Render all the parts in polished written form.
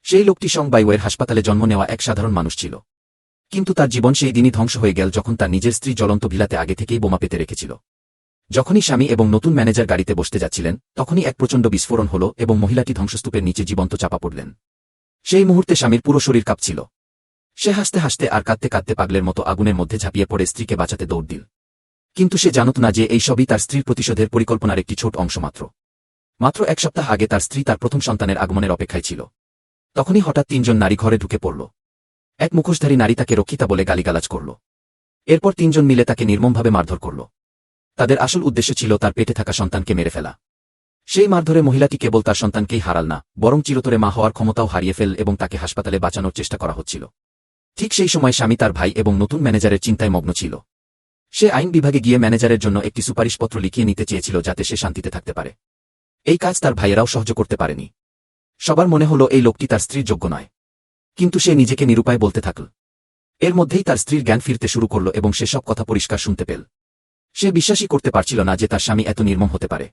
সেই লোকটি সংবাইওয়ের হাসপাতালে জন্ম নেওয়া এক সাধারণ মানুষ ছিল, কিন্তু তার জীবন সেই দিনই ধ্বংস হয়ে গেল যখন তার নিজের স্ত্রী জ্বলন্ত ভিলাতে আগে থেকেই বোমা পেতে রেখেছিল। যখনই স্বামী এবং নতুন ম্যানেজার গাড়িতে বসতে যাচ্ছিলেন, তখনই এক প্রচণ্ড বিস্ফোরণ হল এবং মহিলাটি ধ্বংসস্তূপের নিচে জীবন্ত চাপা পড়লেন। সেই মুহূর্তে স্বামীর পুরো শরীর কাঁপছিল। সে হাসতে হাসতে আর কাঁদতে কাঁদতে পাগলের মতো আগুনের মধ্যে ঝাঁপিয়ে পড়ে স্ত্রীকে বাঁচাতে দৌড় দিল। কিন্তু সে জানত না যে এই সবই তার স্ত্রীর প্রতিশোধের পরিকল্পনার একটি ছোট অংশ মাত্র। মাত্র এক সপ্তাহ আগে তার স্ত্রী তার প্রথম সন্তানের আগমনের অপেক্ষায় ছিল। তখনই হঠাৎ ৩ জন নারী ঘরে ঢুকে পড়ল। এক মুখোশধারী নারী তাকে রক্ষিতা বলে গালিগালাজ করল। এরপর ৩ জন মিলে তাকে নির্মমভাবে মারধর করল। তাদের আসল উদ্দেশ্য ছিল তার পেটে থাকা সন্তানকে মেরে ফেলা। সেই মারধরে মহিলাটি কেবল তার সন্তানকেই হারাল না, বরং চিরতরে মা হওয়ার ক্ষমতাও হারিয়ে ফেল এবং তাকে হাসপাতালে বাঁচানোর চেষ্টা করা হচ্ছিল। ঠিক সেই সময় স্বামী তার ভাই এবং নতুন ম্যানেজারের চিন্তায় মগ্ন ছিল। সে আইন বিভাগে গিয়ে ম্যানেজারের জন্য একটি সুপারিশপত্র লিখিয়ে নিতে চেয়েছিল যাতে সে শান্তিতে থাকতে পারে। এই কাজ তার ভাইয়েরাও সহ্য করতে পারেনি। সবার মনে হল এই লোকটি তার স্ত্রীর যোগ্য নয়। কিন্তু সে নিজেকে নিরুপায় বলতে থাকল। এর মধ্যেই তার স্ত্রীর জ্ঞান ফিরতে শুরু করল এবং সে সব কথা পরিষ্কার শুনতে পেল। সে বিশ্বাসই করতে পারছিল না যে তার স্বামী এত নির্মম হতে পারে।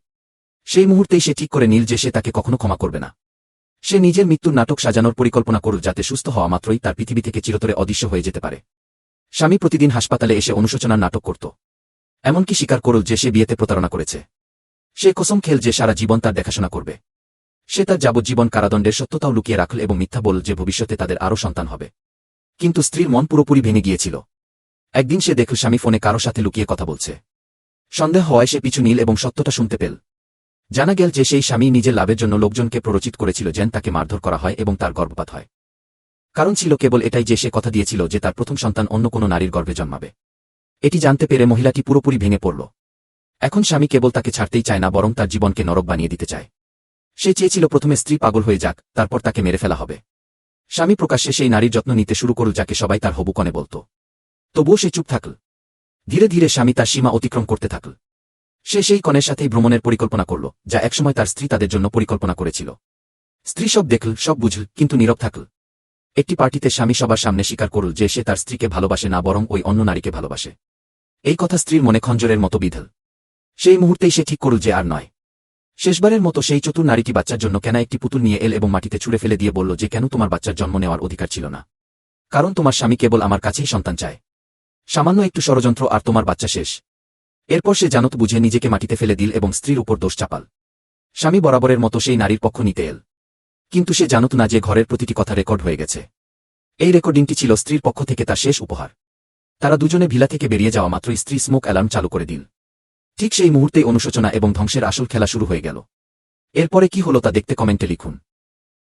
সেই মুহূর্তেই সে ঠিক করে নিল যে সে তাকে কখনো ক্ষমা করবে না। সে নিজের মৃত্যুর নাটক সাজানোর পরিকল্পনা করল যাতে সুস্থ হওয়া মাত্রই তার পৃথিবী থেকে চিরতরে অদৃশ্য হয়ে যেতে পারে। স্বামী প্রতিদিন হাসপাতালে এসে অনুশোচনার নাটক করত। এমনকি স্বীকার করল যে সে বিয়েতে প্রতারণা করেছে। সে কসম খেল যে সারা জীবন তার দেখাশোনা করবে। সে তার যাবজ্জীবন কারাদণ্ডের সত্যতাও লুকিয়ে রাখল এবং মিথ্যা বলল যে ভবিষ্যতে তাদের আরও সন্তান হবে। কিন্তু স্ত্রীর মন পুরোপুরি ভেঙে গিয়েছিল। একদিন সে দেখল স্বামী ফোনে কারো সাথে লুকিয়ে কথা বলছে। সন্দেহ হওয়ায় সে পিছু নিল এবং সত্যটা শুনতে পেল। জানা গেল যে সেই স্বামী নিজের লাভের জন্য লোকজনকে প্ররোচিত করেছিল যেন তাকে মারধর করা হয় এবং তার গর্ভপাত হয়। কারণ ছিল কেবল এটাই যে সে কথা দিয়েছিল যে তার প্রথম সন্তান অন্য কোনো নারীর গর্ভে জন্মাবে। এটি জানতে পেরে মহিলাটি পুরোপুরি ভেঙে পড়ল। এখন স্বামী কেবল তাকে ছাড়তেই চায় না, বরং তার জীবনকে নরক বানিয়ে দিতে চায়। সে চেয়েছিল প্রথমে স্ত্রী পাগল হয়ে যাক, তারপর তাকে মেরে ফেলা হবে। স্বামী প্রকাশ্যে সেই নারীর যত্ন নিতে শুরু করল যাকে সবাই তার হবু কনে বলত। তবুও সে চুপ থাকল। ধীরে ধীরে স্বামী তার সীমা অতিক্রম করতে থাকল। সে সেই কনের সাথেই ভ্রমণের পরিকল্পনা করল, যা একসময় তার স্ত্রী তাদের জন্য পরিকল্পনা করেছিল। স্ত্রী সব দেখল, সব বুঝল, কিন্তু নীরব থাকল। একটি পার্টিতে স্বামী সবার সামনে স্বীকার করল যে সে তার স্ত্রীকে ভালোবাসে না, বরং ওই অন্য নারীকে ভালোবাসে। এই কথা স্ত্রীর মনে খঞ্জরের মতো বিঁধল। সেই মুহূর্তেই সে ঠিক করল যে আর নয়। শেষবারের মতো সেই চতুর নারীটি বাচ্চার জন্য কেনা একটি পুতুল নিয়ে এল এবং মাটিতে ছুঁড়ে ফেলে দিয়ে বলল যে কেন তোমার বাচ্চার জন্ম নেওয়ার অধিকার ছিল না। কারণ তোমার স্বামী কেবল আমার কাছেই সন্তান চায়। সামান্য একটু ষড়যন্ত্র আর তোমার বাচ্চা শেষ। এরপর সে জানত বুঝে নিজেকে মাটিতে ফেলে দিল এবং স্ত্রীর উপর দোষ চাপাল। স্বামী বরাবরের মতো সেই নারীর পক্ষ নিতে এল। কিন্তু সে জানত না যে ঘরের প্রতিটি কথা রেকর্ড হয়ে গেছে। এই রেকর্ডিংটি ছিল স্ত্রীর পক্ষ থেকে তার শেষ উপহার। তারা দুজনে ভিলা থেকে বেরিয়ে যাওয়া মাত্রই স্ত্রী স্মোক অ্যালার্ম চালু করে দিল। ঠিক সেই মুহূর্তেই অনুশোচনা এবং ধ্বংসের আসল খেলা শুরু হয়ে গেল। এরপরে কি হলো তা দেখতে কমেন্টে লিখুন।